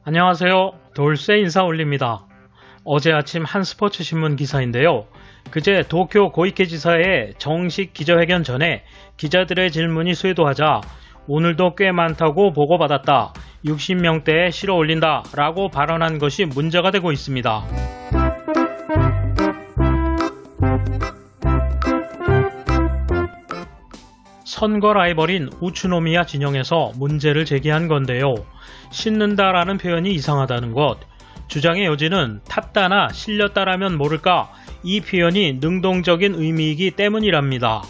안녕하세요. 돌쇠 인사 올립니다. 어제 아침 한 스포츠 신문 기사인데요. 그제 도쿄 고이케 지사의 정식 기자회견 전에 기자들의 질문이 쇄도하자 오늘도 꽤 많다고 보고받았다. 60명대에 실어 올린다 라고 발언한 것이 문제가 되고 있습니다. 선거 라이벌인 우츠노미야 진영에서 문제를 제기한 건데요. 씻는다라는 표현이 이상하다는 것, 주장의 여지는 탔다나 실렸다라면 모를까 이 표현이 능동적인 의미이기 때문이랍니다.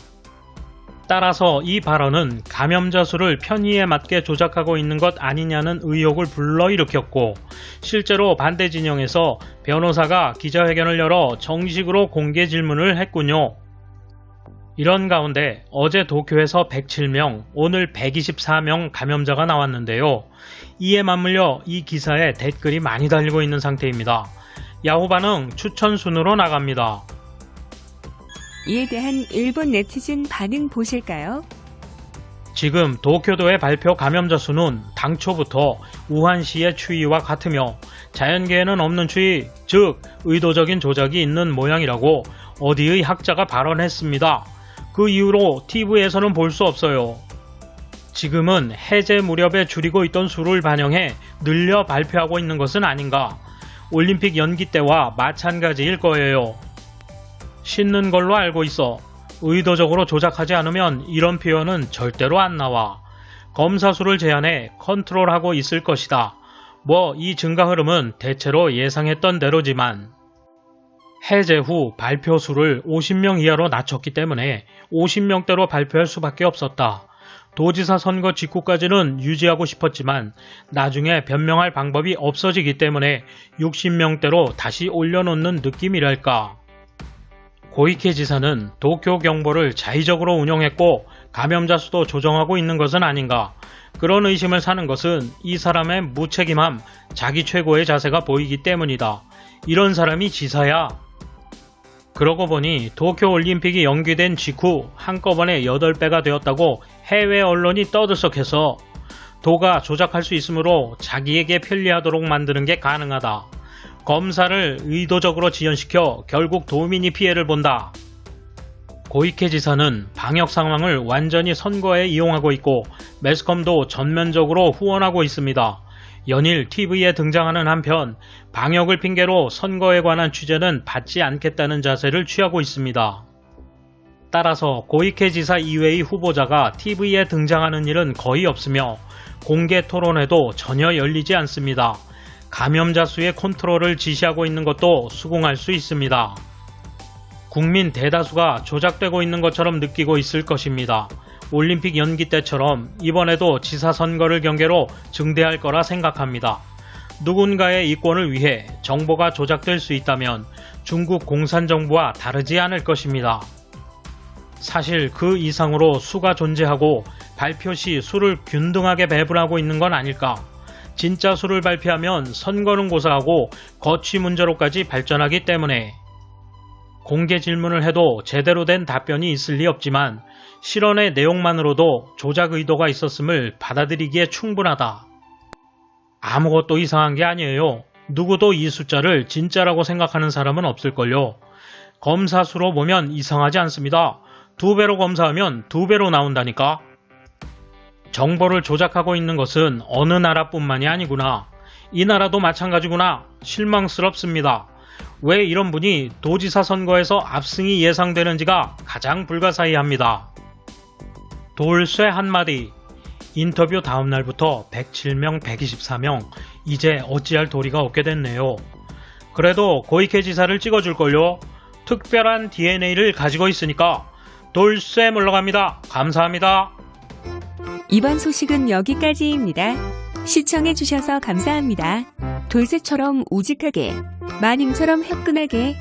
따라서 이 발언은 감염자 수를 편의에 맞게 조작하고 있는 것 아니냐는 의혹을 불러일으켰고, 실제로 반대 진영에서 변호사가 기자회견을 열어 정식으로 공개 질문을 했군요. 이런 가운데 어제 도쿄에서 107명, 오늘 124명 감염자가 나왔는데요. 이에 맞물려 이 기사에 댓글이 많이 달리고 있는 상태입니다. 야후 반응 추천 순으로 나갑니다. 이에 대한 일본 네티즌 반응 보실까요? 지금 도쿄도의 발표 감염자 수는 당초부터 우한시의 추이와 같으며 자연계에는 없는 추이, 즉 의도적인 조작이 있는 모양이라고 어디의 학자가 발언했습니다. 그 이후로 TV에서는 볼 수 없어요. 지금은 해제 무렵에 줄이고 있던 수를 반영해 늘려 발표하고 있는 것은 아닌가. 올림픽 연기 때와 마찬가지일 거예요. 씻는 걸로 알고 있어. 의도적으로 조작하지 않으면 이런 표현은 절대로 안 나와. 검사 수를 제한해 컨트롤하고 있을 것이다. 이 증가 흐름은 대체로 예상했던 대로지만 해제 후 발표 수를 50명 이하로 낮췄기 때문에 50명대로 발표할 수밖에 없었다. 도지사 선거 직후까지는 유지하고 싶었지만 나중에 변명할 방법이 없어지기 때문에 60명대로 다시 올려놓는 느낌이랄까. 고이케 지사는 도쿄 경보를 자의적으로 운영했고 감염자 수도 조정하고 있는 것은 아닌가. 그런 의심을 사는 것은 이 사람의 무책임함, 자기 최고의 자세가 보이기 때문이다. 이런 사람이 지사야. 그러고 보니 도쿄 올림픽이 연기된 직후 한꺼번에 8배가 되었다고 해외 언론이 떠들썩해서 도가 조작할 수 있으므로 자기에게 편리하도록 만드는 게 가능하다. 검사를 의도적으로 지연시켜 결국 도민이 피해를 본다. 고이케 지사는 방역 상황을 완전히 선거에 이용하고 있고 매스컴도 전면적으로 후원하고 있습니다. 연일 TV에 등장하는 한편 방역을 핑계로 선거에 관한 취재는 받지 않겠다는 자세를 취하고 있습니다. 따라서 고이케 지사 이외의 후보자가 TV에 등장하는 일은 거의 없으며 공개 토론회도 전혀 열리지 않습니다. 감염자 수의 컨트롤을 지시하고 있는 것도 수긍할 수 있습니다. 국민 대다수가 조작되고 있는 것처럼 느끼고 있을 것입니다. 올림픽 연기 때처럼 이번에도 지사 선거를 경계로 증대할 거라 생각합니다. 누군가의 이권을 위해 정보가 조작될 수 있다면 중국 공산정부와 다르지 않을 것입니다. 사실 그 이상으로 수가 존재하고 발표 시 수를 균등하게 배분하고 있는 건 아닐까. 진짜 수를 발표하면 선거는 고사하고 거취 문제로까지 발전하기 때문에 공개 질문을 해도 제대로 된 답변이 있을 리 없지만 실언의 내용만으로도 조작 의도가 있었음을 받아들이기에 충분하다. 아무것도 이상한 게 아니에요. 누구도 이 숫자를 진짜라고 생각하는 사람은 없을걸요. 검사 수로 보면 이상하지 않습니다. 2배로 검사하면 2배로 나온다니까. 정보를 조작하고 있는 것은 어느 나라뿐만이 아니구나. 이 나라도 마찬가지구나. 실망스럽습니다. 왜 이런 분이 도지사 선거에서 압승이 예상되는지가 가장 불가사의합니다. 돌쇠 한마디. 인터뷰 다음날부터 107명, 124명, 이제 어찌할 도리가 없게 됐네요. 그래도 고이케 지사를 찍어줄걸요. 특별한 DNA를 가지고 있으니까. 돌쇠 물러갑니다. 감사합니다. 이번 소식은 여기까지입니다. 시청해주셔서 감사합니다. 돌쇠처럼 우직하게, 마님처럼 화끈하게